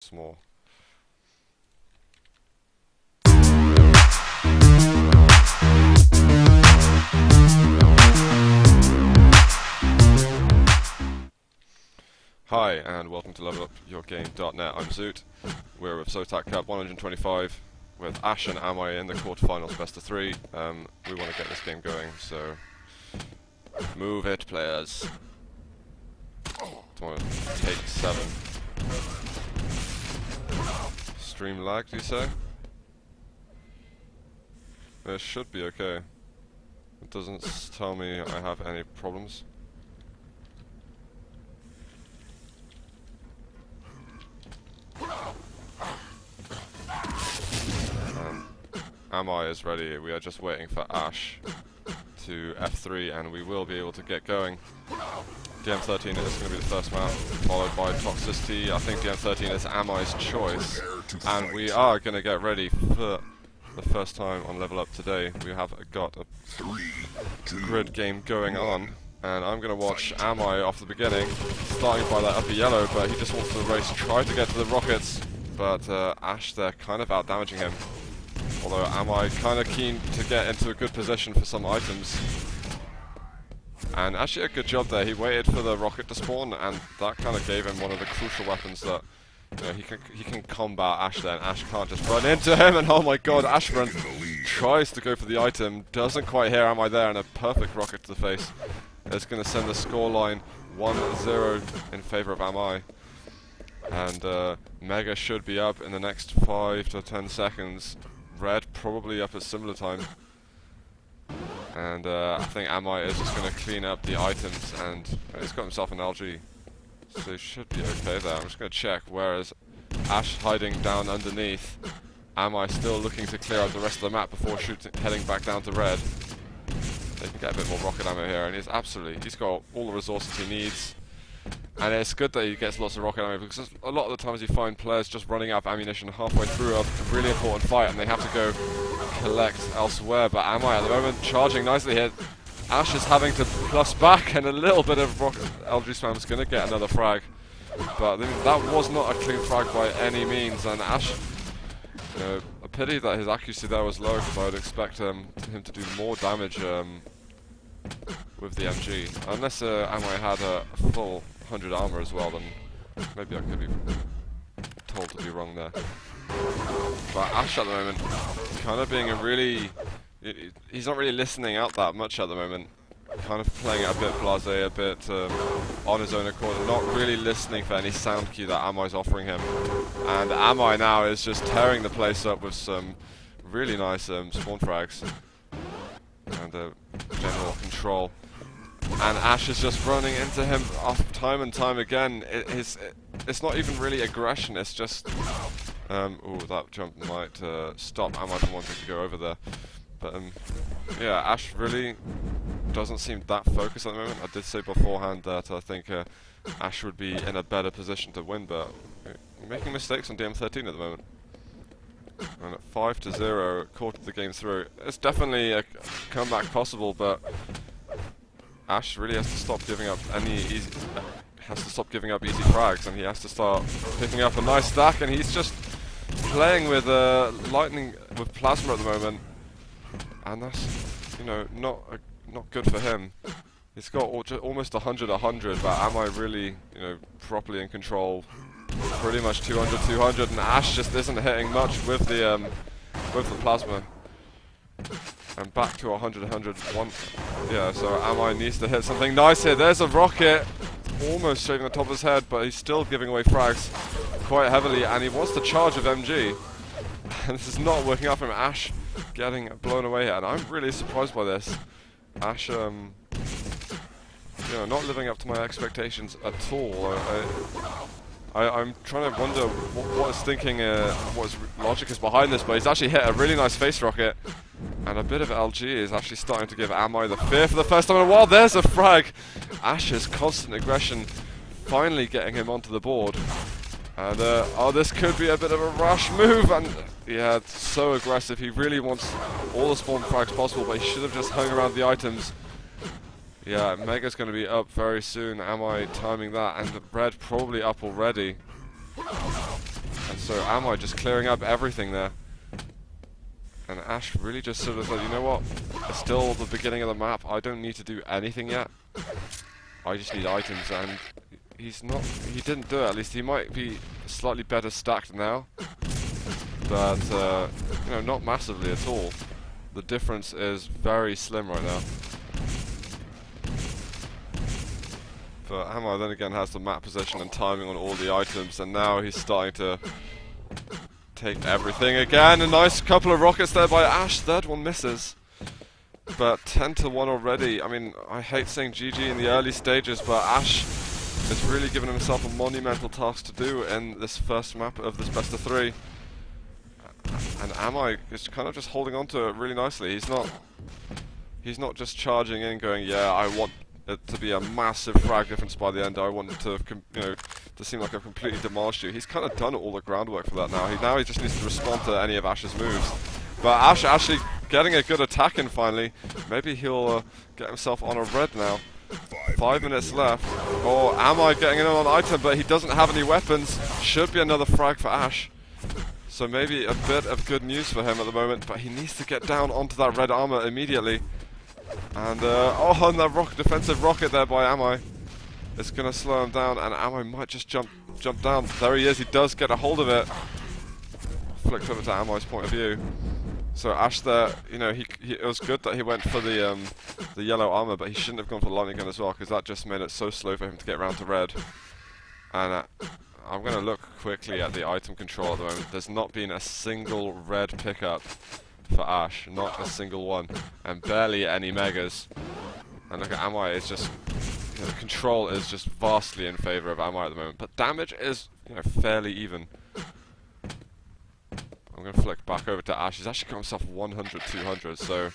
Small. Hi, and welcome to levelupyourgame.net. I'm Zoot. We're with Zotac Cup 125 with Ash and Amai in the quarterfinals, best of 3. We want to get this game going, so move it, players. Don't want to take 7. Stream lag, do you say? It should be okay. It doesn't tell me I have any problems. Amai is ready. We are just waiting for Ash to F3 and we will be able to get going. DM13 is going to be the first map, followed by Toxicity. I think DM13 is Amai's choice, and we are going to get ready for the first time on Level Up today. We have got a grid game going on, and I'm going to watch Amai off the beginning, starting by that upper yellow, but he just wants to race, try to get to the rockets, but Ash there kind of out-damaging him. Although Amai kind of keen to get into a good position for some items. And actually a good job there, he waited for the rocket to spawn, and that kind of gave him one of the crucial weapons that, you know, he can combat Ash there, and Ash can't just run into him, and oh my god, Ash tries to go for the item, doesn't quite hear Amai there, and a perfect rocket to the face. It's going to send the scoreline 1-0 in favour of Amai. And Mega should be up in the next 5 to 10 seconds. Red probably up at similar time. And I think Amai is just going to clean up the items, and he's got himself an LG. So he should be okay there. I'm just going to check, whereas Ash hiding down underneath, Amai still looking to clear out the rest of the map before heading back down to red. They can get a bit more rocket ammo here, and he's got all the resources he needs. And it's good that he gets lots of rocket ammo, because a lot of the times you find players just running out of ammunition halfway through a really important fight and they have to go collect elsewhere. But Amai at the moment charging nicely here. Ash is having to plus back, and a little bit of LG spam is going to get another frag. But that was not a clean frag by any means, and Ash, you know, a pity that his accuracy there was low, because I would expect him to do more damage with the MG. Unless Amai had a full 100 armor as well, then maybe I could be told to be wrong there. But Ash at the moment, kind of being he's not really listening out that much at the moment. Kind of playing it a bit blasé, a bit on his own accord, not really listening for any sound cue that Amai's offering him. And Amai now is just tearing the place up with some really nice spawn frags and general control. And Ash is just running into him time and time again. It's not even really aggression, it's just... ooh, that jump might stop Amai from wanting to go over there. But yeah, Ash really doesn't seem that focused at the moment. I did say beforehand that I think Ash would be in a better position to win, but making mistakes on DM13 at the moment. And at 5-0, quartered the game through. It's definitely a comeback possible, but Ash really has to stop giving up easy frags, and he has to start picking up a nice stack. And he's just playing with plasma at the moment, and that's, you know, not good for him. He's got almost 100, but Amai really, you know, properly in control. Pretty much 200, and Ash just isn't hitting much with the plasma. And back to 100. Yeah, so Amai needs to hit something nice here. There's a rocket, almost shaving the top of his head, but he's still giving away frags quite heavily, and he wants to charge with MG. And this is not working out for him. Ash getting blown away here, and I'm really surprised by this. Ash, you know, not living up to my expectations at all. I'm trying to wonder what his thinking, what his logic is behind this, but he's actually hit a really nice face rocket. And a bit of LG is actually starting to give Amai the fear for the first time in a while. There's a frag! Ash's constant aggression finally getting him onto the board. And, oh, this could be a bit of a rush move, and yeah, it's so aggressive. He really wants all the spawn frags possible, but he should have just hung around the items. Yeah, Mega's going to be up very soon. Amai timing that? And the red probably up already. So Amai just clearing up everything there. And Ash really just sort of said, you know what, it's still the beginning of the map, I don't need to do anything yet. I just need items, and he didn't do it. At least he might be slightly better stacked now. But, you know, not massively at all. The difference is very slim right now. But Amai then again has the map position and timing on all the items, and now he's starting to take everything again. A nice couple of rockets there by Ash. Third one misses. But 10-1 already. I mean, I hate saying GG in the early stages, but Ash has really given himself a monumental task to do in this first map of this best of 3. And Amai is kind of just holding on to it really nicely. He's not just charging in going, yeah, I want it to be a massive frag difference by the end. I want it to, you know, to seem like I've completely demolished you. He's kind of done all the groundwork for that now. He just needs to respond to any of Ash's moves. But Ash actually getting a good attack in finally. Maybe he'll get himself on a red now. 5 minutes left. Oh, Amai getting in on an item, but he doesn't have any weapons. Should be another frag for Ash. So maybe a bit of good news for him at the moment, but he needs to get down onto that red armor immediately. And, oh, and that defensive rocket there by Amai. It's going to slow him down, and Amai might just jump down. There he is, he does get a hold of it. Flicked over to Amai's point of view. So Ash there, you know, it was good that he went for the yellow armor, but he shouldn't have gone for the lightning gun as well, because that just made it so slow for him to get around to red. And I'm going to look quickly at the item control at the moment. There's not been a single red pickup for Ash, not a single one, and barely any megas. And look at Amai, it's just, you know, the control is just vastly in favor of Amai at the moment, but damage is, you know, fairly even. I'm going to flick back over to Ash. He's actually got himself 100, 200, so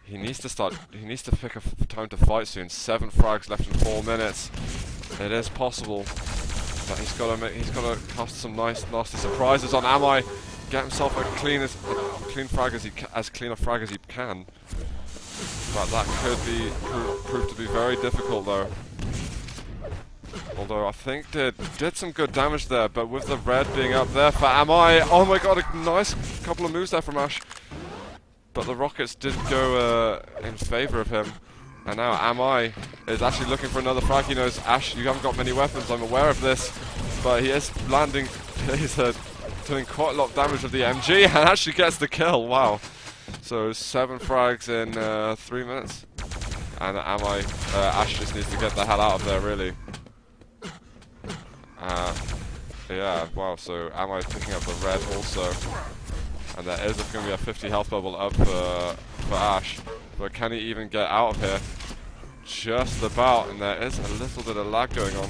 he needs to pick a time to fight soon. 7 frags left in 4 minutes. It is possible, but he's got to cast some nice, nasty surprises on Amai. Get himself as clean a frag as he can. But that could prove to be very difficult though. Although I think did some good damage there, but with the red being up there for Amai, oh my god, a nice couple of moves there from Ash. But the rockets did go in favour of him. And now Amai is actually looking for another frag. He knows, Ash, you haven't got many weapons, I'm aware of this. But he is landing, he's doing quite a lot of damage with the MG and actually gets the kill, wow. So 7 frags in 3 minutes. And Amai, Ash just needs to get the hell out of there, really. Yeah, wow, so Amai picking up the red also. And there is going to be a 50 health bubble up for Ash. But can he even get out of here? Just about, and there is a little bit of lag going on.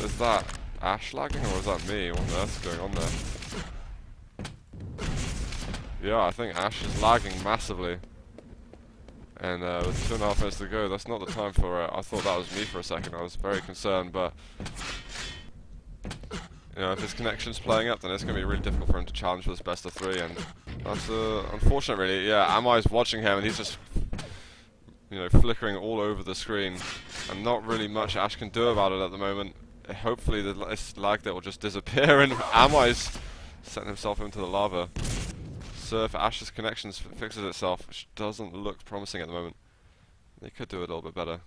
Is that Ash lagging, or is that me? What on earth's going on there? Yeah, I think Ash is lagging massively. And with 2.5 minutes to go, that's not the time for it. I thought that was me for a second. I was very concerned, but you know, if his connection's playing up, then it's going to be really difficult for him to challenge for this best of 3, and that's unfortunate, really. Yeah, Amai's watching him, and he's just, you know, flickering all over the screen, and not really much Ash can do about it at the moment. Hopefully, this lag that will just disappear, and Amai's setting himself into the lava. So if Ash's connection fixes itself, which doesn't look promising at the moment, they could do it a little bit better.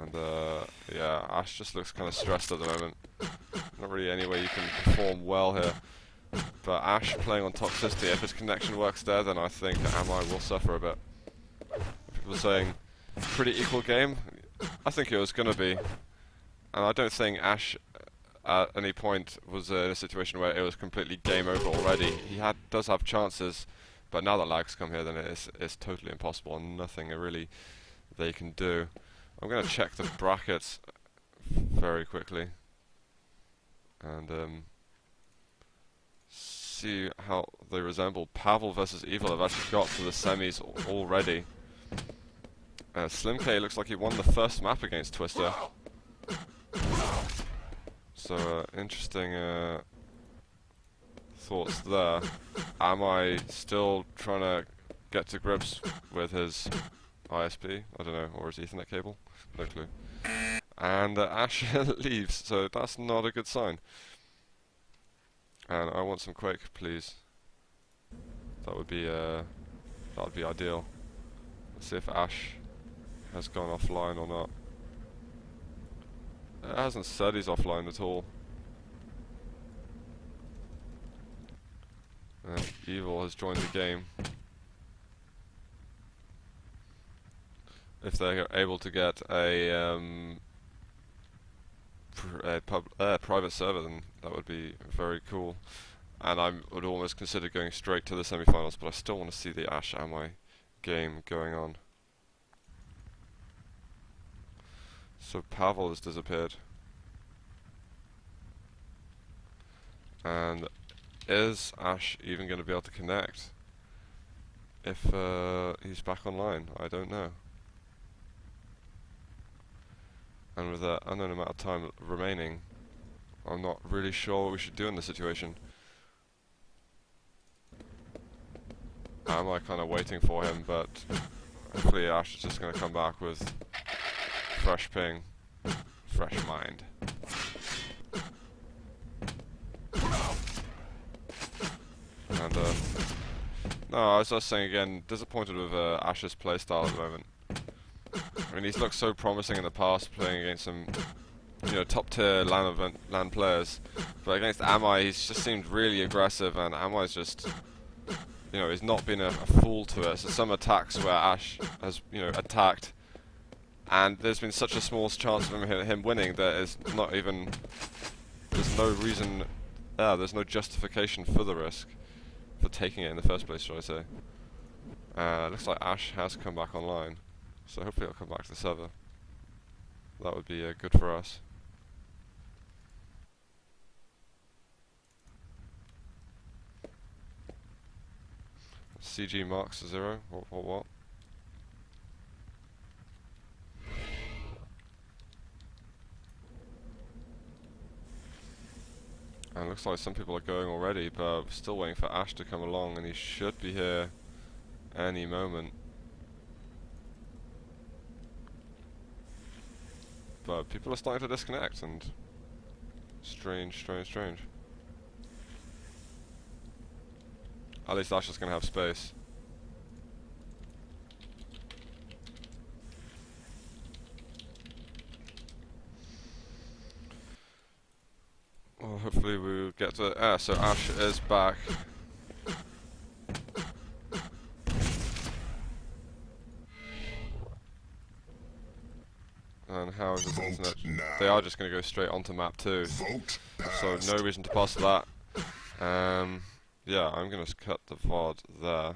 And yeah, Ash just looks kind of stressed at the moment. Not really any way you can perform well here. But Ash playing on toxicity, if his connection works there, then I think Amai will suffer a bit. People are saying, pretty equal game. I think it was going to be. And I don't think Ash at any point was in a situation where it was completely game over already. He does have chances, but now that lag's come here, then it's totally impossible and nothing really they can do. I'm going to check the brackets very quickly and see how they resemble. Pavel versus Evil have actually got to the semis already. Slim K looks like he won the first map against Twister. So interesting thoughts there. Amai still trying to get to grips with his ISP, I don't know, or his Ethernet cable, no clue. And Ash leaves, so that's not a good sign. And I want some Quake, please. That would be ideal. Let's see if Ash has gone offline or not. It hasn't said he's offline at all. Evil has joined the game. If they're able to get a private server, then that would be very cool. And I would almost consider going straight to the semi-finals, but I still want to see the Ash Amai game going on. So Pavel has disappeared. And is Ash even going to be able to connect if he's back online? I don't know. And with an unknown amount of time remaining, I'm not really sure what we should do in this situation. Am I kind of waiting for him, but hopefully Ash is just going to come back with fresh ping, fresh mind. And no, I was just saying again, disappointed with Ash's playstyle at the moment. I mean, he's looked so promising in the past playing against some, you know, top tier LAN players, but against Amai he's just seemed really aggressive, and Amai's just, you know, he's not been a fool to it. So some attacks where Ash has, you know, attacked, and there's been such a small chance of him winning that is not even, there's no reason, there's no justification for the risk, for taking it in the first place, should I say. Looks like Ash has come back online, so hopefully he'll come back to the server. That would be good for us. CG marks 0. What? And it looks like some people are going already, but we're still waiting for Ash to come along, and he should be here any moment. But people are starting to disconnect, and strange. At least Ash is going to have space. Well, hopefully we'll get to... so Ash is back. And how is this internet? They are just going to go straight onto map 2. So no reason to pause for that. Yeah, I'm going to cut the VOD there.